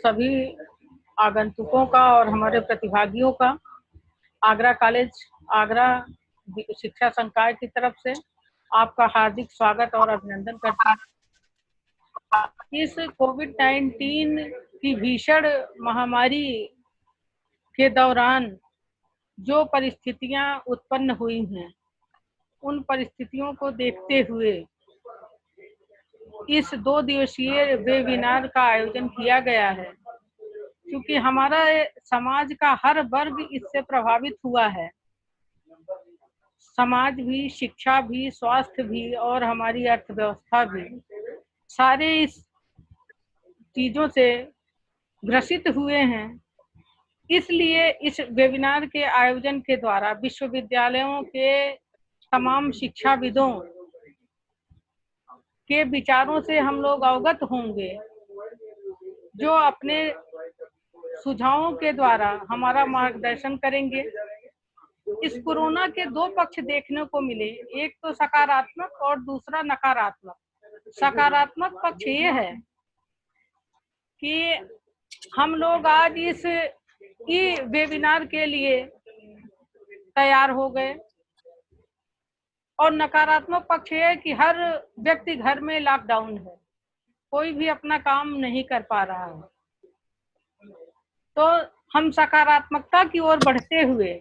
सभी आगंतुकों का और हमारे प्रतिभागियों का आगरा कॉलेज आगरा शिक्षा संकाय की तरफ से आपका हार्दिक स्वागत और अभिनंदन करती हूँ। इस कोविड-19 की भीषण महामारी के दौरान जो परिस्थितियां उत्पन्न हुई हैं, उन परिस्थितियों को देखते हुए इस 2 दिवसीय वेबिनार का आयोजन किया गया है। क्योंकि हमारा समाज का हर वर्ग इससे प्रभावित हुआ है। समाज भी, शिक्षा भी, स्वास्थ्य भी और हमारी अर्थव्यवस्था भी, सारे इस चीजों से ग्रसित हुए हैं। इसलिए इस वेबिनार के आयोजन के द्वारा विश्वविद्यालयों के तमाम शिक्षाविदों के विचारों से हम लोग अवगत होंगे, जो अपने सुझावों के द्वारा हमारा मार्गदर्शन करेंगे। इस कोरोना के 2 पक्ष देखने को मिले, एक तो सकारात्मक और दूसरा नकारात्मक। सकारात्मक पक्ष ये है कि हम लोग आज इस ई वेबिनार के लिए तैयार हो गए, और नकारात्मक पक्ष ये है कि हर व्यक्ति घर में लॉकडाउन है, कोई भी अपना काम नहीं कर पा रहा है। तो हम सकारात्मकता की ओर बढ़ते हुए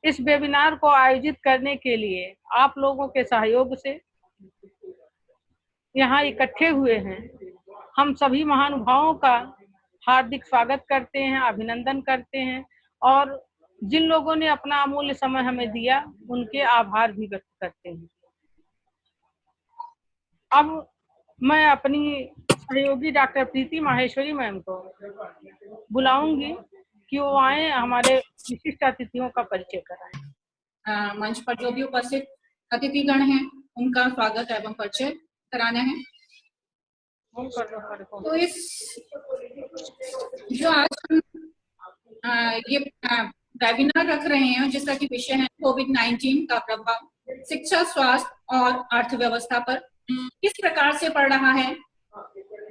इस वेबिनार को आयोजित करने के लिए आप लोगों के सहयोग से यहाँ इकट्ठे हुए हैं। हम सभी महानुभावों का हार्दिक स्वागत करते हैं, अभिनंदन करते हैं, और जिन लोगों ने अपना अमूल्य समय हमें दिया, उनके आभार भी व्यक्त करते हैं। अब मैं अपनी सहयोगी डॉक्टर प्रीति माहेश्वरी मैम को बुलाऊंगी कि वो आए, हमारे विशिष्ट अतिथियों का परिचय कराएं। मंच पर जो भी उपस्थित अतिथिगण हैं, उनका स्वागत एवं परिचय कराना है। तो इस जो आज हम ये वेबिनार रख रहे हैं, जिसका की विषय है कोविड-19 का प्रभाव शिक्षा, स्वास्थ्य और अर्थव्यवस्था पर किस प्रकार से पड़ रहा है।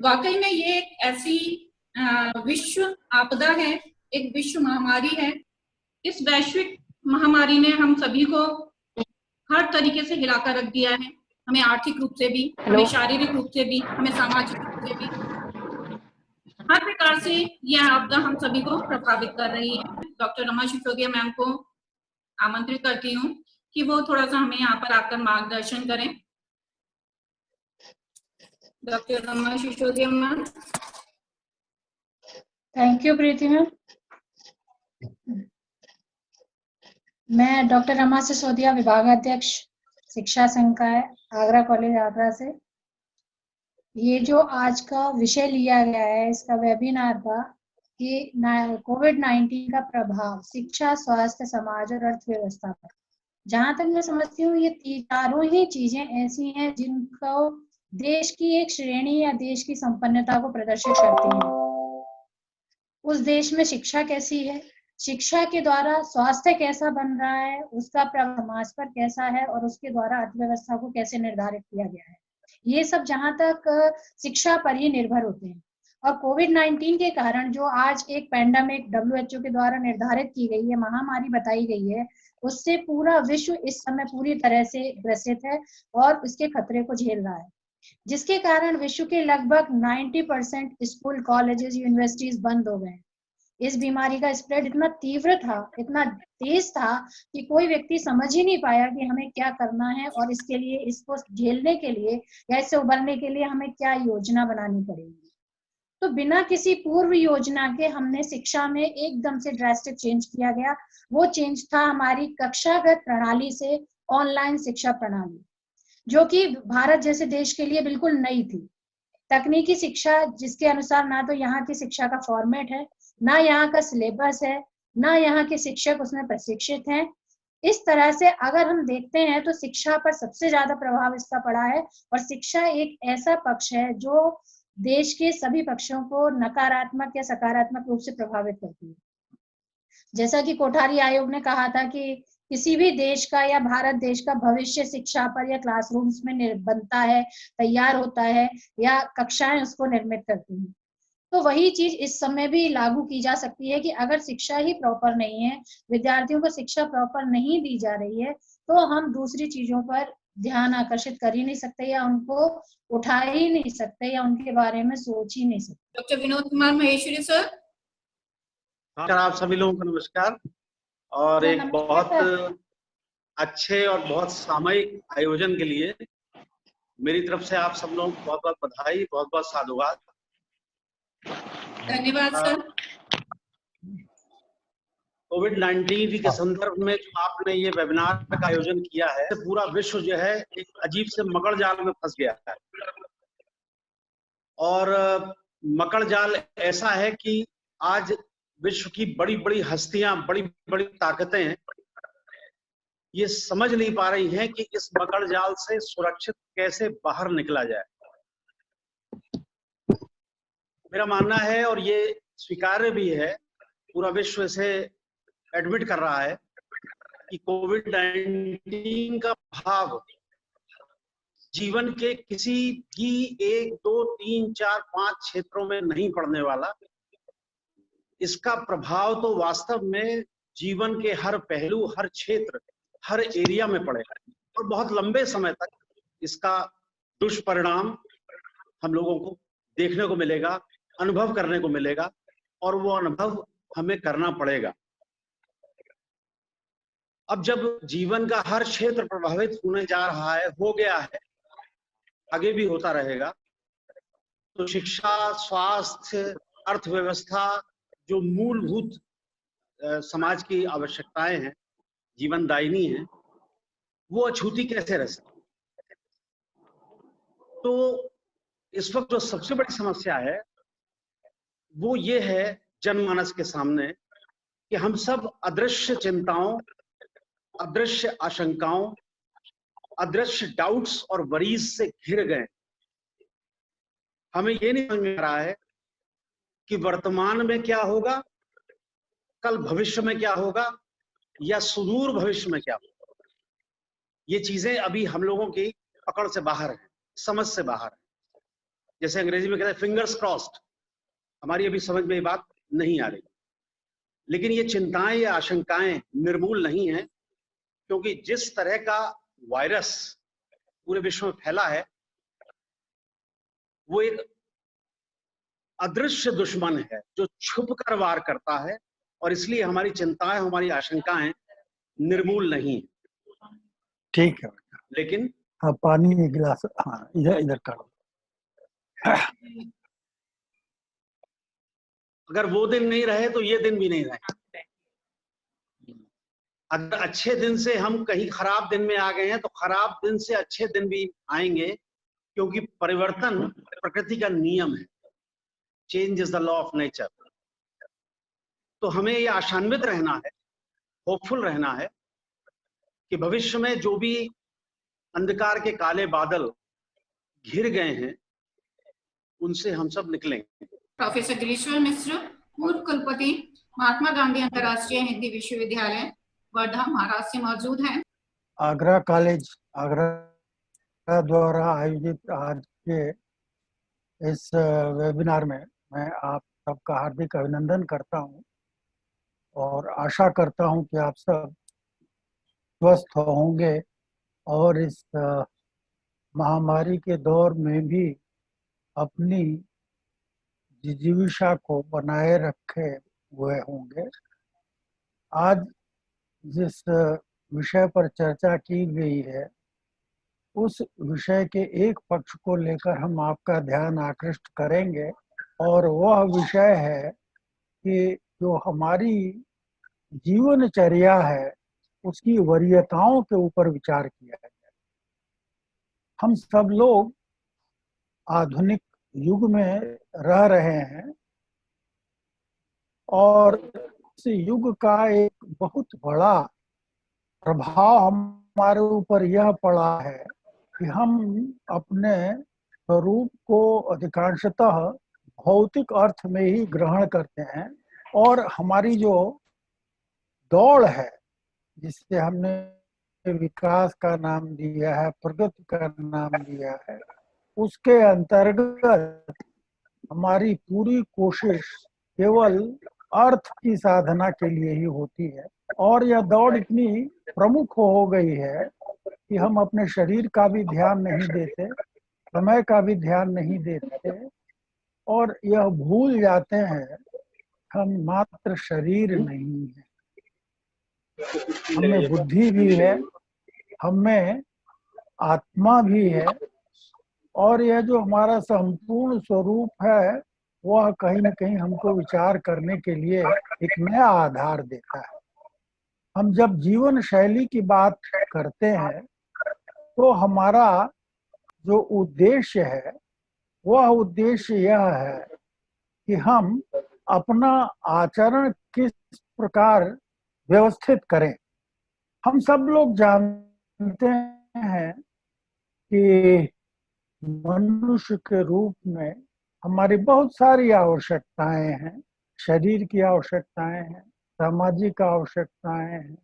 वाकई में ये एक ऐसी विश्व आपदा है, एक विश्व महामारी है। इस वैश्विक महामारी ने हम सभी को हर तरीके से हिलाकर रख दिया है, हमें आर्थिक रूप से भी, हमें शारीरिक रूप से भी, हमें सामाजिक रूप से भी, हर प्रकार से यह आपदा हम सभी को प्रभावित कर रही है। डॉक्टर रमा सिसोदिया मैम को आमंत्रित करती हूँ कि वो थोड़ा सा हमें यहाँ पर आकर मार्गदर्शन करें। Doctor Rama Sisodia ma'am. Thank you Preeti ma'am. मैं डॉक्टर रमा सिसोदिया, विभागाध्यक्ष शिक्षा संकाय आगरा कॉलेज आगरा से। ये जो आज का विषय लिया गया है, इसका वेबिनार था कि कोविड-19 का प्रभाव शिक्षा, स्वास्थ्य, समाज और अर्थव्यवस्था पर। जहां तक मैं समझती हूँ, ये चारों ही चीजें ऐसी हैं जिनको देश की एक श्रेणी या देश की संपन्नता को प्रदर्शित करती हैं। उस देश में शिक्षा कैसी है, शिक्षा के द्वारा स्वास्थ्य कैसा बन रहा है, उसका प्रभाव समाज पर कैसा है, और उसके द्वारा अर्थव्यवस्था को कैसे निर्धारित किया गया है। ये सब जहां तक शिक्षा पर ही निर्भर होते हैं। और कोविड-19 के कारण जो आज एक पैंडेमिक WHO के द्वारा निर्धारित की गई है, महामारी बताई गई है, उससे पूरा विश्व इस समय पूरी तरह से ग्रसित है और इसके खतरे को झेल रहा है, जिसके कारण विश्व के लगभग 90% स्कूल, कॉलेजेस, यूनिवर्सिटीज बंद हो गए। इस बीमारी का स्प्रेड इतना तीव्र था, इतना तेज था कि कोई व्यक्ति समझ ही नहीं पाया कि हमें क्या करना है, और इसके लिए, इसको झेलने के लिए या इससे उबरने के लिए हमें क्या योजना बनानी पड़ेगी। तो बिना किसी पूर्व योजना के हमने शिक्षा में एकदम से ड्रास्टिक चेंज किया गया। वो चेंज था हमारी कक्षागत प्रणाली से ऑनलाइन शिक्षा प्रणाली, जो कि भारत जैसे देश के लिए बिल्कुल नई थी। तकनीकी शिक्षा, जिसके अनुसार ना तो यहाँ की शिक्षा का फॉर्मेट है, ना यहाँ का सिलेबस है, ना यहाँ के शिक्षक उसमें प्रशिक्षित हैं। इस तरह से अगर हम देखते हैं तो शिक्षा पर सबसे ज्यादा प्रभाव इसका पड़ा है। और शिक्षा एक ऐसा पक्ष है जो देश के सभी पक्षों को नकारात्मक या सकारात्मक रूप से प्रभावित करती है। जैसा कि कोठारी आयोग ने कहा था कि किसी भी देश का या भारत देश का भविष्य शिक्षा पर या क्लासरूम्स में बनता है, तैयार होता है, या कक्षाएं उसको निर्मित करती हैं। तो वही चीज इस समय भी लागू की जा सकती है कि अगर शिक्षा ही प्रॉपर नहीं है, विद्यार्थियों को शिक्षा प्रॉपर नहीं दी जा रही है, तो हम दूसरी चीजों पर ध्यान आकर्षित कर ही नहीं सकते, या उनको उठा ही नहीं सकते, या उनके बारे में सोच ही नहीं सकते। Doctor Vinod Kumar Maheshwari sir. नमस्कार आप सभी लोगों को नमस्कार। और एक बहुत अच्छे और बहुत सामयिक आयोजन के लिए मेरी तरफ से आप सब लोगों को बहुत बहुत बधाई, बहुत बहुत साधुवाद। धन्यवाद सर। कोविड-19 के संदर्भ में जो आपने ये वेबिनार का आयोजन किया है, पूरा विश्व जो है एक अजीब से मकड़ जाल में फंस गया है। और मकड़ जाल ऐसा है कि आज विश्व की बड़ी बड़ी हस्तियां, बड़ी बड़ी ताकतें ये समझ नहीं पा रही हैं कि इस मकड़ जाल से सुरक्षित कैसे बाहर निकला जाए। मेरा मानना है, और ये स्वीकार्य भी है, पूरा विश्व इसे एडमिट कर रहा है कि कोविड-19 का प्रभाव जीवन के किसी भी 1, 2, 3, 4, 5 क्षेत्रों में नहीं पड़ने वाला। इसका प्रभाव तो वास्तव में जीवन के हर पहलू, हर क्षेत्र, हर एरिया में पड़ेगा और बहुत लंबे समय तक इसका दुष्परिणाम हम लोगों को देखने को मिलेगा, अनुभव करने को मिलेगा, और वो अनुभव हमें करना पड़ेगा। अब जब जीवन का हर क्षेत्र प्रभावित होने जा रहा है, हो गया है, आगे भी होता रहेगा, तो शिक्षा, स्वास्थ्य, अर्थव्यवस्था, जो मूलभूत समाज की आवश्यकताएं हैं, जीवनदायिनी हैं, वो अछूती कैसे रह सकती। तो इस वक्त जो सबसे बड़ी समस्या है वो ये है जनमानस के सामने कि हम सब अदृश्य चिंताओं, अदृश्य आशंकाओं, अदृश्य डाउट्स और वरीज से घिर गए। हमें ये नहीं समझ में आ रहा है कि वर्तमान में क्या होगा, कल भविष्य में क्या होगा, या सुदूर भविष्य में क्या होगा। ये चीजें अभी हम लोगों की पकड़ से बाहर है, समझ से बाहर है। जैसे अंग्रेजी में कहते हैं फिंगर्स क्रॉस्ड, हमारी अभी समझ में ये बात नहीं आ रही। लेकिन ये चिंताएं या आशंकाएं निर्मूल नहीं है, क्योंकि जिस तरह का वायरस पूरे विश्व में फैला है वो एक अदृश्य दुश्मन है जो छुप कर वार करता है, और इसलिए हमारी चिंताएं, हमारी आशंकाएं निर्मूल नहीं है। ठीक है, लेकिन हाँ, पानी में गिलास, हाँ इधर इधर करो। अगर वो दिन नहीं रहे तो ये दिन भी नहीं रहे। अगर अच्छे दिन से हम कहीं खराब दिन में आ गए हैं तो खराब दिन से अच्छे दिन भी आएंगे, क्योंकि परिवर्तन प्रकृति का नियम है। Change is the law of nature. तो हमें ये आशान्वित रहना है, होपफुल रहना है कि भविष्य में जो भी अंधकार के काले बादल घिर गए हैं उनसे हम सब निकलेंगे। प्रोफेसर दिलीश्वर मिश्र, पूर्व कुलपति, महात्मा गांधी अंतर्राष्ट्रीय हिंदी विश्वविद्यालय, वर्धा, महाराष्ट्र से मौजूद हैं। आगरा कॉलेज आगरा द्वारा आयोजित आज के इस वेबिनार में मैं आप सबका हार्दिक अभिनंदन करता हूं और आशा करता हूं कि आप सब स्वस्थ होंगे और इस महामारी के दौर में भी अपनी जिजीविका को बनाए रखे हुए होंगे। आज जिस विषय पर चर्चा की गई है उस विषय के एक पक्ष को लेकर हम आपका ध्यान आकृष्ट करेंगे, और वह विषय है कि जो हमारी जीवनचर्या है उसकी वरीयताओं के ऊपर विचार किया जाए। हम सब लोग आधुनिक युग में रह रहे हैं और इस युग का एक बहुत बड़ा प्रभाव हमारे ऊपर यह पड़ा है कि हम अपने स्वरूप को अधिकांशतः भौतिक अर्थ में ही ग्रहण करते हैं, और हमारी जो दौड़ है जिससे हमने विकास का नाम दिया है, प्रगति का नाम दिया है, उसके अंतर्गत हमारी पूरी कोशिश केवल अर्थ की साधना के लिए ही होती है, और यह दौड़ इतनी प्रमुख हो गई है कि हम अपने शरीर का भी ध्यान नहीं देते, समय का भी ध्यान नहीं देते, और यह भूल जाते हैं हम मात्र शरीर नहीं है, हमें बुद्धि भी है, हमें आत्मा भी है, और यह जो हमारा संपूर्ण स्वरूप है वह कहीं न कहीं हमको विचार करने के लिए एक नया आधार देता है। हम जब जीवन शैली की बात करते हैं तो हमारा जो उद्देश्य है वह उद्देश्य यह है कि हम अपना आचरण किस प्रकार व्यवस्थित करें। हम सब लोग जानते हैं कि मनुष्य के रूप में हमारी बहुत सारी आवश्यकताएं हैं, शरीर की आवश्यकताएं हैं, सामाजिक आवश्यकताएं हैं,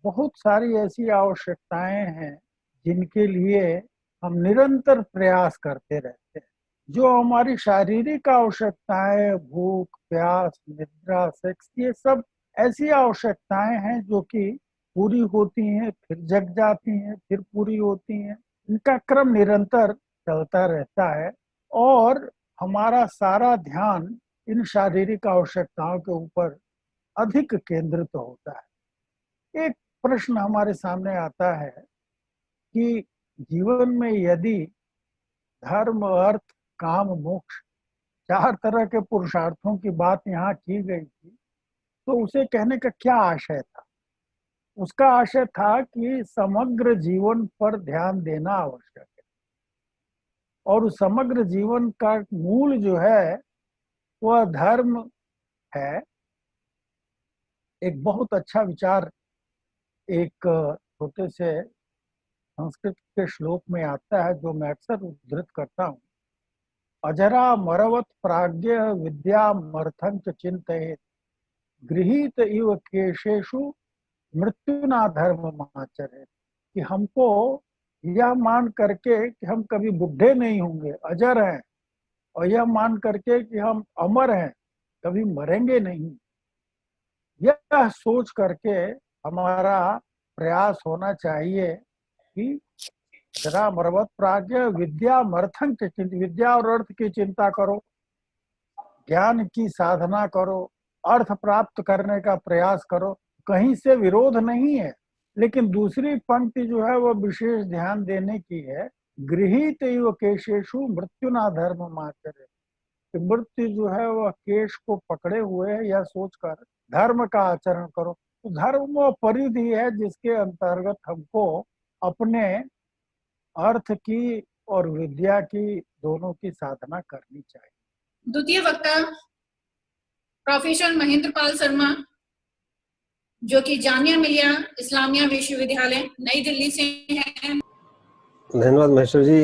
बहुत सारी ऐसी आवश्यकताएं हैं जिनके लिए हम निरंतर प्रयास करते रहते हैं। जो हमारी शारीरिक आवश्यकताएं, भूख, प्यास, निद्रा, सेक्स, ये सब ऐसी आवश्यकताएं हैं जो कि पूरी होती हैं, फिर जग जाती हैं, फिर पूरी होती हैं। इनका क्रम निरंतर चलता रहता है और हमारा सारा ध्यान इन शारीरिक आवश्यकताओं के ऊपर अधिक केंद्रित होता है। एक प्रश्न हमारे सामने आता है कि जीवन में यदि धर्म, अर्थ, काम, मोक्ष, 4 तरह के पुरुषार्थों की बात यहाँ की गई थी, तो उसे कहने का क्या आशय था? उसका आशय था कि समग्र जीवन पर ध्यान देना आवश्यक है, और उस समग्र जीवन का मूल जो है वह धर्म है। एक बहुत अच्छा विचार एक छोटे से संस्कृत के श्लोक में आता है जो मैं अक्सर उद्धृत करता हूँ। अजरा मरवत प्राज्ञ विद्यामर्थं च चिन्तयेत् गृहीत इव केशेषु मृत्युना धर्ममाचरेत्। कि हमको यह मान करके कि हम कभी बुढ़े नहीं होंगे, अजर हैं, और यह मान करके कि हम अमर हैं, कभी मरेंगे नहीं, यह सोच करके हमारा प्रयास होना चाहिए कि जरा मरवत प्राज्ञ विद्यामर्थं च चिंत, विद्या और अर्थ की चिंता करो, ज्ञान की साधना करो, अर्थ प्राप्त करने का प्रयास करो, कहीं से विरोध नहीं है। लेकिन दूसरी पंक्ति जो है वह विशेष ध्यान देने की है, गृहीत इव केशेषु मृत्युना धर्ममाचरेत्। कि मृत्यु जो है वह केश को पकड़े हुए है, यह सोचकर धर्म का आचरण करो। तो धर्म वो परिधि है जिसके अंतर्गत हमको अपने अर्थ की और विद्या की दोनों की साधना करनी चाहिए। द्वितीय वक्ता प्रोफेसर महेंद्र पाल शर्मा, जो कि जामिया मिलिया इस्लामिया विश्वविद्यालय नई दिल्ली से हैं। धन्यवाद महेश्वर जी।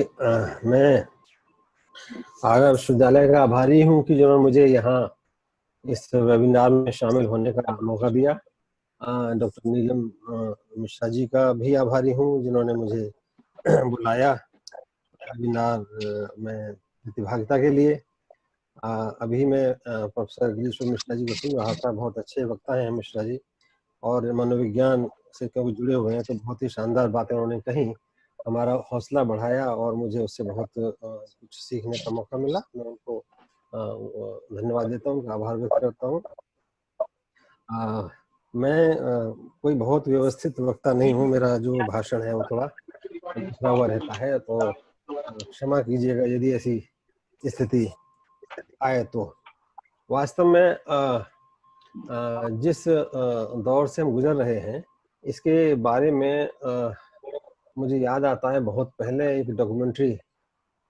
मैं आगरा विश्वविद्यालय का आभारी हूँ कि जिन्होंने मुझे यहाँ इस वेबिनार में शामिल होने का मौका दिया। डॉक्टर नीलम मिश्रा जी का भी आभारी हूँ जिन्होंने मुझे बुलाया वेबिनार में प्रतिभागिता के लिए। अभी मैं प्रोफेसर गिरीश्वर मिश्रा जी को सुन रहा था। बहुत अच्छे वक्ता हैं मिश्रा जी, और मनोविज्ञान से क्योंकि जुड़े हुए हैं तो बहुत ही शानदार बातें उन्होंने कही, हमारा हौसला बढ़ाया और मुझे उससे बहुत कुछ सीखने का मौका मिला। मैं उनको धन्यवाद देता हूँ, आभार व्यक्त करता हूँ। मैं कोई बहुत व्यवस्थित वक्ता नहीं हूँ, मेरा जो भाषण है वो थोड़ा बिखरा हुआ रहता है, तो क्षमा कीजिएगा यदि ऐसी स्थिति आए तो। वास्तव में जिस दौर से हम गुजर रहे हैं इसके बारे में मुझे याद आता है, बहुत पहले एक डॉक्यूमेंट्री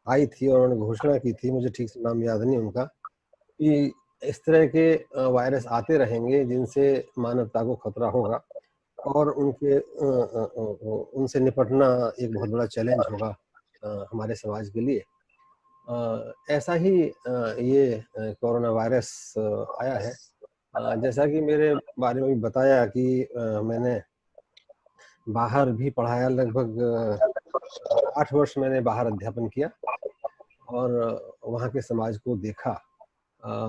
आई थी और उन्होंने घोषणा की थी, मुझे ठीक से नाम याद नहीं उनका, कि इस तरह के वायरस आते रहेंगे जिनसे मानवता को खतरा होगा और उनसे निपटना एक बहुत बड़ा चैलेंज होगा हमारे समाज के लिए। ऐसा ही ये कोरोना वायरस आया है। जैसा कि मेरे बारे में भी बताया कि मैंने बाहर भी पढ़ाया, लगभग 8 वर्ष मैंने बाहर अध्यापन किया, और वहाँ के समाज को देखा।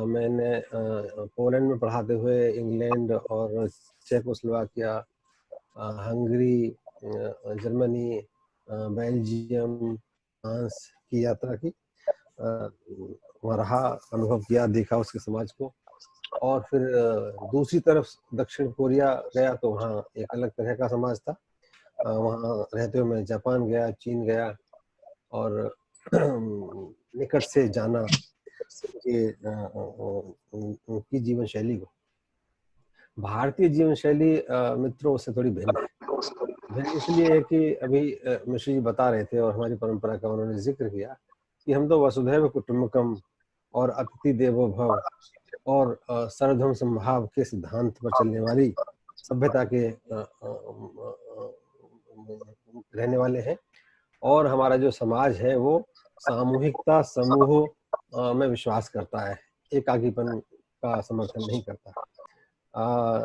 मैंने पोलैंड में पढ़ाते हुए इंग्लैंड और Czechoslovakia, Hungary, Germany, Belgium, France की यात्रा की, वहाँ रहा, अनुभव किया, देखा उसके समाज को। और फिर दूसरी तरफ दक्षिण कोरिया गया तो वहाँ एक अलग तरह का समाज था। वहाँ रहते हुए मैं जापान गया, चीन गया और निकट से जाना उनकी जीवन शैली को। भारतीय जीवन शैली मित्रों से थोड़ी भिन्न है। भिन्न इसलिए है कि अभी मिश्र जी बता रहे थे और हमारी परंपरा का उन्होंने जिक्र किया कि हम तो वसुधैव कुटुंबकम और अतिथि देवो भव और सर्वधर्म समभाव के सिद्धांत पर चलने वाली सभ्यता के रहने वाले हैं। और हमारा जो समाज है वो सामूहिकता, समूह में विश्वास करता है, एकाकीपन का समर्थन नहीं करता।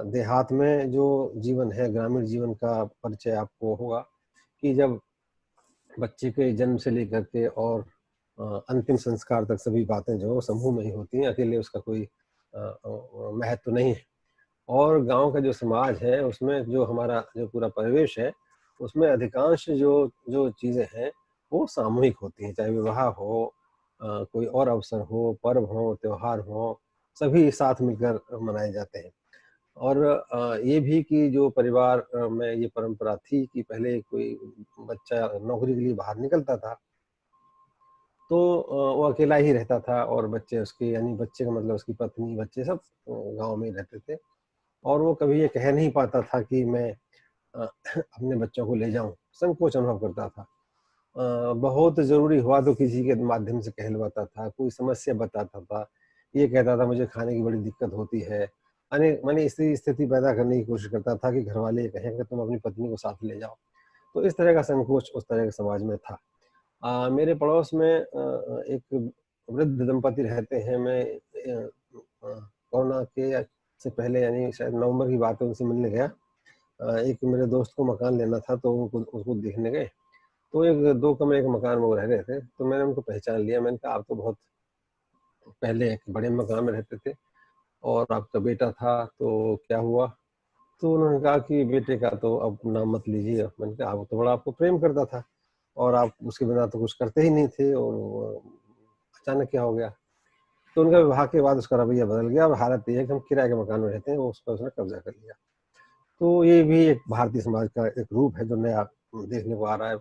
देहात में जो जीवन है, ग्रामीण जीवन का परिचय आपको होगा कि जब बच्चे के जन्म से लेकर के और अंतिम संस्कार तक सभी बातें जो समूह में ही होती हैं, अकेले उसका कोई महत्व नहीं है। और गांव का जो समाज है उसमें जो हमारा जो पूरा परिवेश है उसमें अधिकांश जो चीज़ें हैं वो सामूहिक होती हैं, चाहे विवाह हो, कोई और अवसर हो, पर्व हो, त्योहार हो, सभी साथ मिलकर मनाए जाते हैं। और ये भी कि जो परिवार में ये परंपरा थी कि पहले कोई बच्चा नौकरी के लिए बाहर निकलता था तो वो अकेला ही रहता था और बच्चे उसके, यानी बच्चे का मतलब उसकी पत्नी, बच्चे सब गांव में रहते थे और वो कभी ये कह नहीं पाता था कि मैं अपने बच्चों को ले जाऊं, संकोच अनुभव करता था। बहुत ज़रूरी हुआ तो किसी के माध्यम से कहलवाता था, कोई समस्या बताता था, ये कहता था मुझे खाने की बड़ी दिक्कत होती है, मैंने इसी स्थिति पैदा करने की कोशिश करता था कि घर वाले कहें कि तुम अपनी पत्नी को साथ ले जाओ। तो इस तरह का संकोच उस तरह के समाज में था। मेरे पड़ोस में एक वृद्ध दंपति रहते हैं। मैं कोरोना के से पहले, यानी शायद नवंबर की बात है, उनसे मिलने गया। एक मेरे दोस्त को मकान लेना था तो उसको देखने गए तो एक 2 कमरे के मकान में वो रह रहे थे। तो मैंने उनको पहचान लिया। मैंने कहा आप तो बहुत पहले एक बड़े मकान में रहते थे और आपका बेटा था, तो क्या हुआ? तो उन्होंने कहा कि बेटे का तो अब नाम मत लीजिए। मैंने कहा वो तो बड़ा आपको प्रेम करता था और आप उसके बिना तो कुछ करते ही नहीं थे, और अचानक क्या हो गया? तो उनका विवाह के बाद उसका रवैया बदल गया और हालत ये है कि हम किराए के मकान में रहते हैं, उस पर उसने कब्जा कर लिया। तो ये भी एक भारतीय समाज का एक रूप है जो नया देखने को आ रहा है।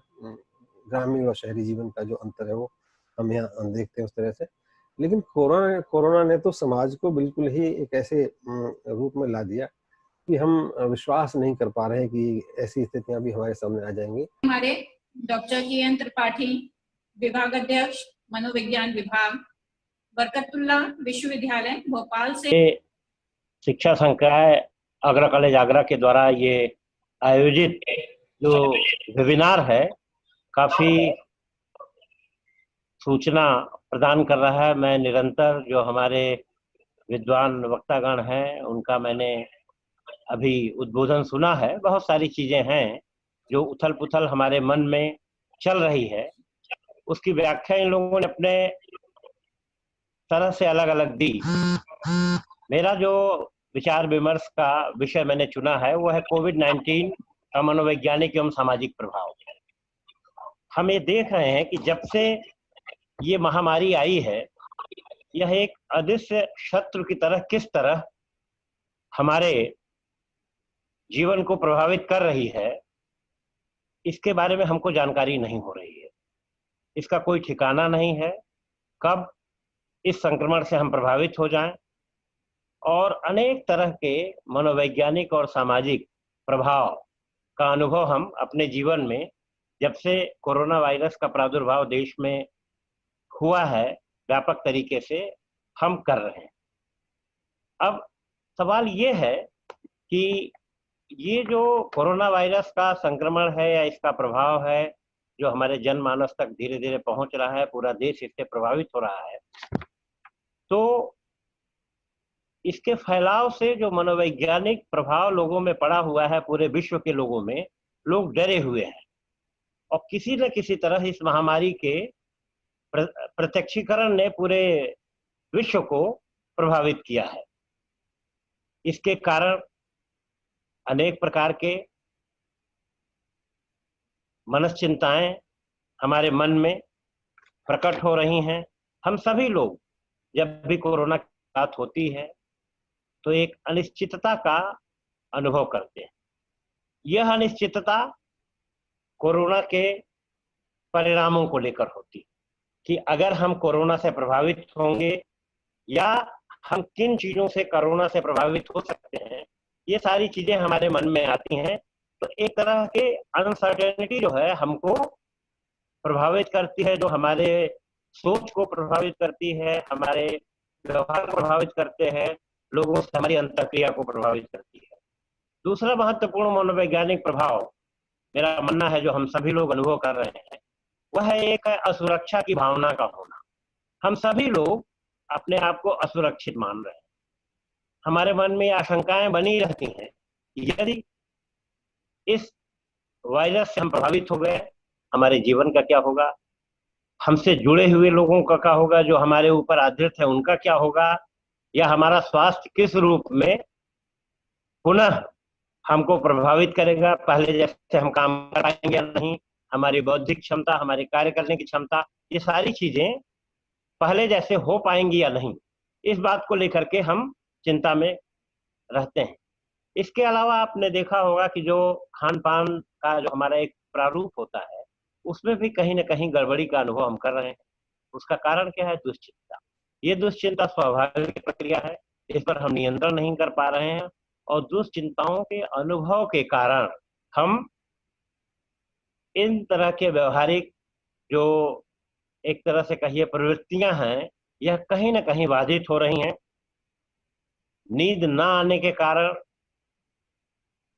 ग्रामीण और शहरी जीवन का जो अंतर है वो हम यहाँ देखते हैं उस तरह से। लेकिन कोरोना ने तो समाज को बिल्कुल ही एक ऐसे रूप में ला दिया कि हम विश्वास नहीं कर पा रहे हैं कि ऐसी स्थितियां भी हमारे सामने आ जाएंगी। हमारे डॉक्टर के.एन. त्रिपाठी, विभाग अध्यक्ष मनोविज्ञान विभाग, बरकतुल्ला विश्वविद्यालय भोपाल से शिक्षा संकाय आगरा कॉलेज आगरा के द्वारा ये आयोजित जो वेबिनार है काफी सूचना प्रदान कर रहा है। मैं निरंतर जो हमारे विद्वान वक्तागण हैं उनका मैंने अभी उद्बोधन सुना है। बहुत सारी चीजें हैं जो उथल पुथल हमारे मन में चल रही है, उसकी व्याख्या इन लोगों ने अपने तरह से अलग अलग दी। मेरा जो विचार विमर्श का विषय मैंने चुना है वो है कोविड-19 का मनोवैज्ञानिक एवं सामाजिक प्रभाव। हम ये देख रहे हैं कि जब से ये महामारी आई है, यह एक अदृश्य शत्रु की तरह किस तरह हमारे जीवन को प्रभावित कर रही है, इसके बारे में हमको जानकारी नहीं हो रही है। इसका कोई ठिकाना नहीं है कब इस संक्रमण से हम प्रभावित हो जाएं, और अनेक तरह के मनोवैज्ञानिक और सामाजिक प्रभाव का अनुभव हम अपने जीवन में जब से कोरोना वायरस का प्रादुर्भाव देश में हुआ है व्यापक तरीके से हम कर रहे हैं। अब सवाल ये है कि ये जो कोरोना वायरस का संक्रमण है या इसका प्रभाव है जो हमारे जनमानस तक धीरे धीरे पहुंच रहा है, पूरा देश इससे प्रभावित हो रहा है, तो इसके फैलाव से जो मनोवैज्ञानिक प्रभाव लोगों में पड़ा हुआ है, पूरे विश्व के लोगों में, लोग डरे हुए हैं और किसी न किसी तरह इस महामारी के प्रत्यक्षीकरण ने पूरे विश्व को प्रभावित किया है। इसके कारण अनेक प्रकार के मनश्चिंताएं हमारे मन में प्रकट हो रही हैं। हम सभी लोग जब भी कोरोना की बात होती है तो एक अनिश्चितता का अनुभव करते हैं। यह अनिश्चितता कोरोना के परिणामों को लेकर होती है कि अगर हम कोरोना से प्रभावित होंगे या हम किन चीजों से कोरोना से प्रभावित हो सकते हैं, ये सारी चीजें हमारे मन में आती हैं। तो एक तरह के अनसर्टेनिटी जो है हमको प्रभावित करती है, जो हमारे सोच को प्रभावित करती है, हमारे व्यवहार को प्रभावित करते हैं, लोगों से हमारी अंतःक्रिया को प्रभावित करती है। दूसरा महत्वपूर्ण मनोवैज्ञानिक प्रभाव मेरा मानना है जो हम सभी लोग अनुभव कर रहे हैं, वह है एक असुरक्षा की भावना का होना। हम सभी लोग अपने आप को असुरक्षित मान रहे हैं। हमारे मन में आशंकाएं बनी रहती हैं, यदि इस वायरस से हम प्रभावित हो गए, हमारे जीवन का क्या होगा, हमसे जुड़े हुए लोगों का क्या होगा, जो हमारे ऊपर आश्रित है उनका क्या होगा, या हमारा स्वास्थ्य किस रूप में पुनः हमको प्रभावित करेगा, पहले जैसे हम काम कर पाएंगे या नहीं, हमारी बौद्धिक क्षमता, हमारी कार्य करने की क्षमता, ये सारी चीजें पहले जैसे हो पाएंगी या नहीं, इस बात को लेकर के हम चिंता में रहते हैं। इसके अलावा आपने देखा होगा कि जो खान पान का जो हमारा एक प्रारूप होता है, उसमें भी कहीं ना कहीं गड़बड़ी का अनुभव हम कर रहे हैं। उसका कारण क्या है? दुश्चिंता। ये दुश्चिंता स्वाभाविक प्रक्रिया है, इस पर हम नियंत्रण नहीं कर पा रहे हैं, और दुश्चिंताओं के अनुभव के कारण हम इन तरह के व्यवहारिक जो एक तरह से कहिए प्रवृत्तियां हैं, यह कहीं ना कहीं बाधित हो रही हैं। नींद ना आने के कारण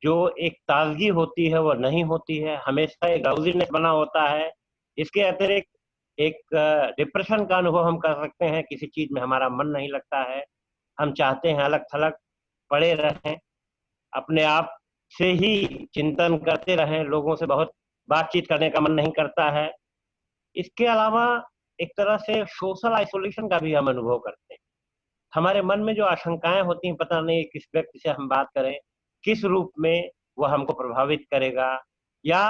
जो एक ताजगी होती है वह नहीं होती है, हमेशा एक ड्राउजीनेस बना होता है। इसके अतिरिक्त एक डिप्रेशन का अनुभव हम कर सकते हैं, किसी चीज में हमारा मन नहीं लगता है, हम चाहते हैं अलग थलग पड़े रहें, अपने आप से ही चिंतन करते रहें, लोगों से बहुत बातचीत करने का मन नहीं करता है। इसके अलावा एक तरह से सोशल आइसोलेशन का भी हम अनुभव करते हैं। हमारे मन में जो आशंकाएं होती हैं, पता नहीं किस व्यक्ति से हम बात करें, किस रूप में वह हमको प्रभावित करेगा या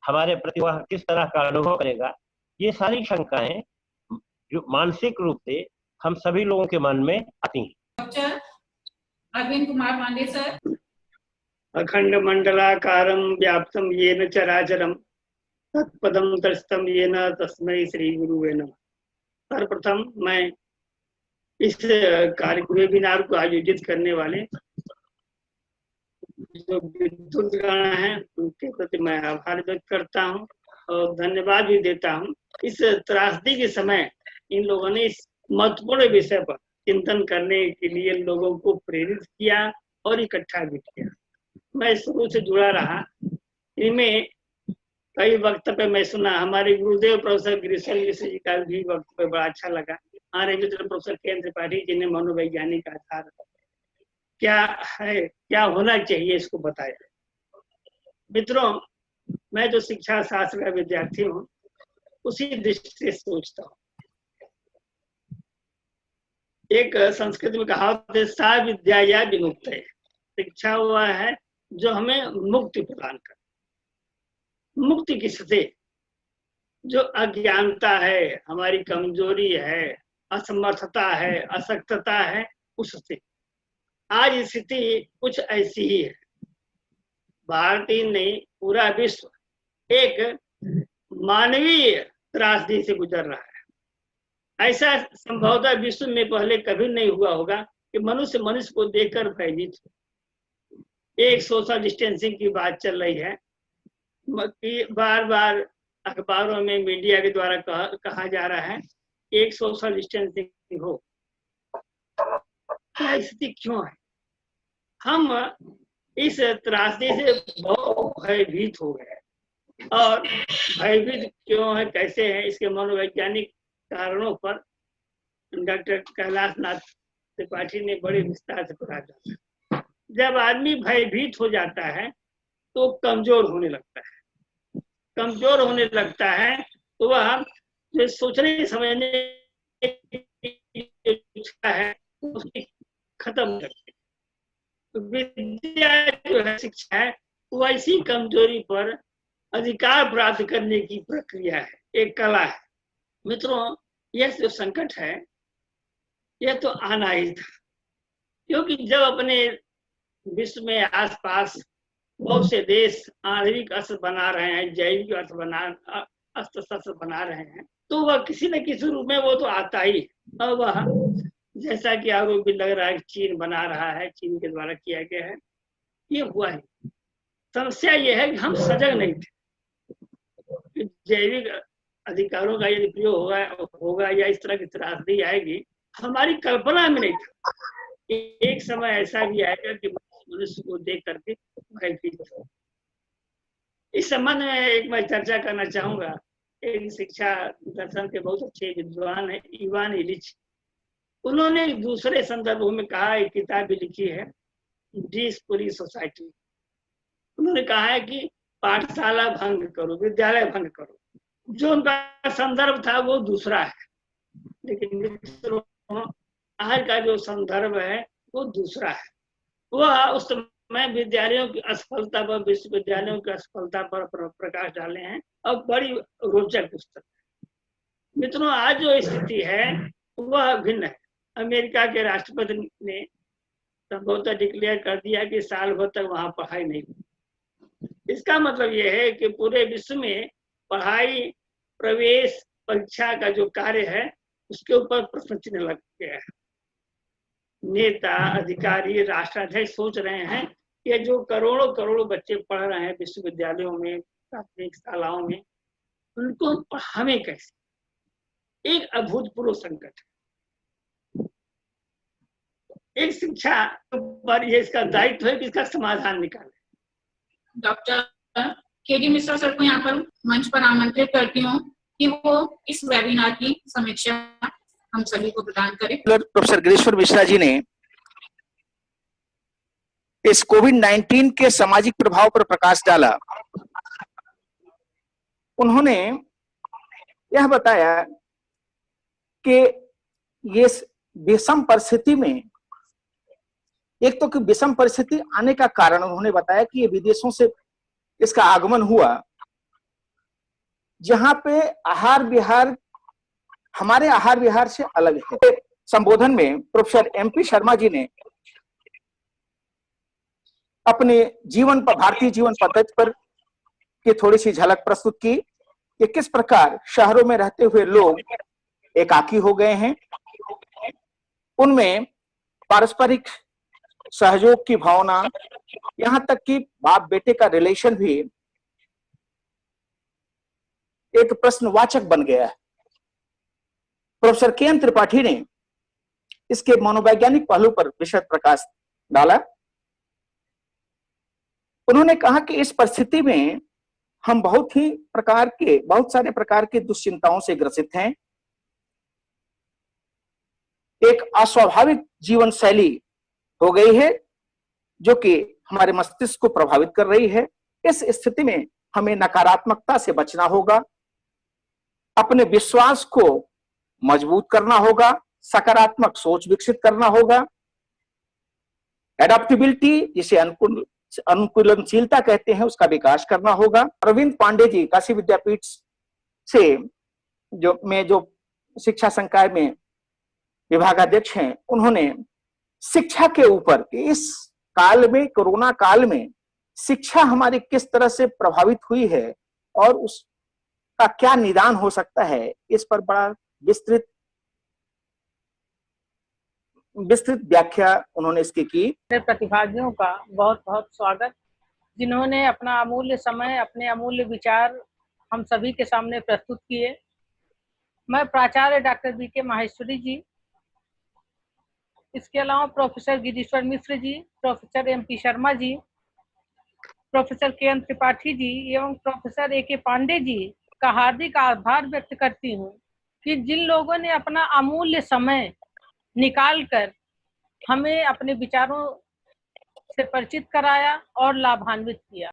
हमारे प्रति वह किस तरह का अनुभव करेगा, ये सारी शंकाएं जो मानसिक रूप से हम सभी लोगों के मन में आती हैं। Doctor Arvind Kumar Pandey sir. अखंड मंडलाकारं व्याप्तं येन चराचरं तत्पदं दर्शितं येन तस्मै श्री गुरुवे नमः। सर्वप्रथम मैं इस वेबिनार को आयोजित करने वाले जो विद्युत गण हैं उनके प्रति मैं आभार व्यक्त करता हूं और धन्यवाद भी देता हूं। इस त्रासदी के समय इन लोगों ने इस महत्वपूर्ण विषय पर चिंतन करने के लिए लोगों को प्रेरित किया और इकट्ठा भी किया। मैं शुरू से जुड़ा रहा, इनमें कई वक्तव्य मैं सुना। हमारे गुरुदेव प्रोफेसर गिरीश्वर मिश्र जी का भी वक्तव्य बड़ा अच्छा लगा। हमारे मित्र प्रोफेसर केएन त्रिपाठी जी ने मनोवैज्ञानिक आधार क्या है, क्या होना चाहिए, इसको बताया। मित्रों, मैं जो शिक्षा शास्त्र का विद्यार्थी हूँ उसी दृष्टि से सोचता हूँ। एक संस्कृत में कहावत है, सा विद्या या विमुक्त है। शिक्षा हुआ है जो हमें मुक्ति प्रदान कर। मुक्ति किससे? जो अज्ञानता है, हमारी कमजोरी है, असमर्थता है, अशक्तता है, उससे। आज स्थिति कुछ ऐसी ही है। भारत ही नहीं, पूरा विश्व एक मानवीय त्रासदी से गुजर रहा है। ऐसा संभवतः विश्व में पहले कभी नहीं हुआ होगा कि मनुष्य मनुष्य को देखकर भयभीत हो। एक सोशल डिस्टेंसिंग की बात चल रही है, बार बार अखबारों में मीडिया के द्वारा कहा जा रहा है एक सोशल डिस्टेंसिंग हो। स्थिति क्यों है? हम इस त्रासदी से बहुत भयभीत हो गए, और भयभीत क्यों है, कैसे है, इसके मनोवैज्ञानिक कारणों पर डॉक्टर कैलाश नाथ त्रिपाठी ने बड़े विस्तार से पढ़ा। जब आदमी भयभीत हो जाता है तो कमजोर होने लगता है। कमजोर होने लगता है तो वह जो सोचने समझने इच्छा है उसकी खत्म करते। विद्या जो है, शिक्षा है, वो ऐसी कमजोरी पर अधिकार प्राप्त करने की प्रक्रिया है, एक कला है। मित्रों, यह जो संकट है यह तो आना ही था, क्योंकि जब अपने विश्व में आसपास बहुत से देश आणविक अस्त्र बना रहे हैं, जैविक अस्त्र शस्त्र बना रहे हैं, तो वह किसी न किसी रूप में वो तो आता ही। और वह जैसा कि आरोप भी लग रहा है चीन बना रहा है, चीन के द्वारा किया गया है, ये हुआ है। समस्या ये है कि हम सजग नहीं थे। जैविक अधिकारों का यदि प्रयोग होगा या इस तरह की त्रासदी आएगी, हमारी कल्पना में नहीं था। एक समय ऐसा भी आएगा कि मनुष्य को देख करके भयभीत हो। इस संबंध में एक मैं चर्चा करना चाहूंगा। एक शिक्षा दर्शन के बहुत अच्छे विद्वान है इवान इलिच, उन्होंने दूसरे संदर्भों में कहा, एक किताब भी लिखी है, डिसपुरी सोसाइटी। उन्होंने कहा है कि पाठशाला भंग करो, विद्यालय भंग करो। जो उनका संदर्भ था वो दूसरा है, लेकिन आज का जो संदर्भ है वो दूसरा है। वह उस समय विद्यालयों की असफलता पर, विश्वविद्यालयों की असफलता पर प्रकाश डाले हैं और बड़ी रोचक पुस्तक है। मित्रों, आज जो स्थिति है वह भिन्न है। अमेरिका के राष्ट्रपति ने संभवतः डिक्लेयर कर दिया कि साल भर तक वहां पढ़ाई नहीं होगी। इसका मतलब यह है कि पूरे विश्व में पढ़ाई, प्रवेश परीक्षा का जो कार्य है उसके ऊपर प्रश्न चिन्ह लग गया है। नेता, अधिकारी, राष्ट्राध्यक्ष सोच रहे हैं कि जो करोड़ों करोड़ों बच्चे पढ़ रहे हैं विश्वविद्यालयों में, प्राथमिक शालाओं में, उनको पढ़ावें कैसे। एक अभूतपूर्व संकट है। एक शिक्षा पर ये इसका दायित्व है कि इसका समाधान निकाले। Doctor KD. मिश्रा सर को यहाँ पर मंच पर आमंत्रित करती हूँ कि वो इस वेबिनार की समीक्षा हम सभी को प्रदान करें। प्रोफेसर गिरीश्वर मिश्रा जी ने इस कोविड-19 के सामाजिक प्रभाव पर प्रकाश डाला। उन्होंने यह बताया कि ये विषम परिस्थिति में, एक तो कि विषम परिस्थिति आने का कारण उन्होंने बताया कि ये विदेशों से इसका आगमन हुआ, जहां पे आहार विहार हमारे आहार विहार से अलग है। संबोधन में प्रोफेसर एमपी शर्मा जी ने अपने जीवन पर, भारतीय जीवन पद्धति पर की थोड़ी सी झलक प्रस्तुत की कि किस प्रकार शहरों में रहते हुए लोग एकाकी हो गए हैं। उनमें पारस्परिक सहयोग की भावना, यहां तक कि बाप बेटे का रिलेशन भी एक प्रश्नवाचक बन गया है। Professor K. N.. त्रिपाठी ने इसके मनोवैज्ञानिक पहलू पर विशद प्रकाश डाला। उन्होंने कहा कि इस परिस्थिति में हम बहुत सारे प्रकार के दुश्चिंताओं से ग्रसित हैं। एक अस्वाभाविक जीवन शैली हो गई है जो कि हमारे मस्तिष्क को प्रभावित कर रही है। इस स्थिति में हमें नकारात्मकता से बचना होगा, अपने विश्वास को मजबूत करना होगा, सकारात्मक सोच विकसित करना होगा, एडाप्टेबिलिटी जिसे अनुकूलनशीलता कहते हैं उसका विकास करना होगा। अरविंद पांडे जी काशी विद्यापीठ से जो शिक्षा संकाय में विभागाध्यक्ष हैं, उन्होंने शिक्षा के ऊपर इस काल में, कोरोना काल में शिक्षा हमारी किस तरह से प्रभावित हुई है और उसका क्या निदान हो सकता है, इस पर बड़ा विस्तृत व्याख्या उन्होंने इसकी की। प्रतिभागियों का बहुत बहुत स्वागत, जिन्होंने अपना अमूल्य समय, अपने अमूल्य विचार हम सभी के सामने प्रस्तुत किए। मैं प्राचार्य डॉक्टर बी.के. माहेश्वरी जी, इसके अलावा professor Girishwar Mishra ji, professor MP. Sharma ji, professor K. N.. Tripathi ji एवं प्रोफेसर ए.के. पांडे जी का हार्दिक आभार व्यक्त करती हूँ कि जिन लोगों ने अपना अमूल्य समय निकालकर हमें अपने विचारों से परिचित कराया और लाभान्वित किया।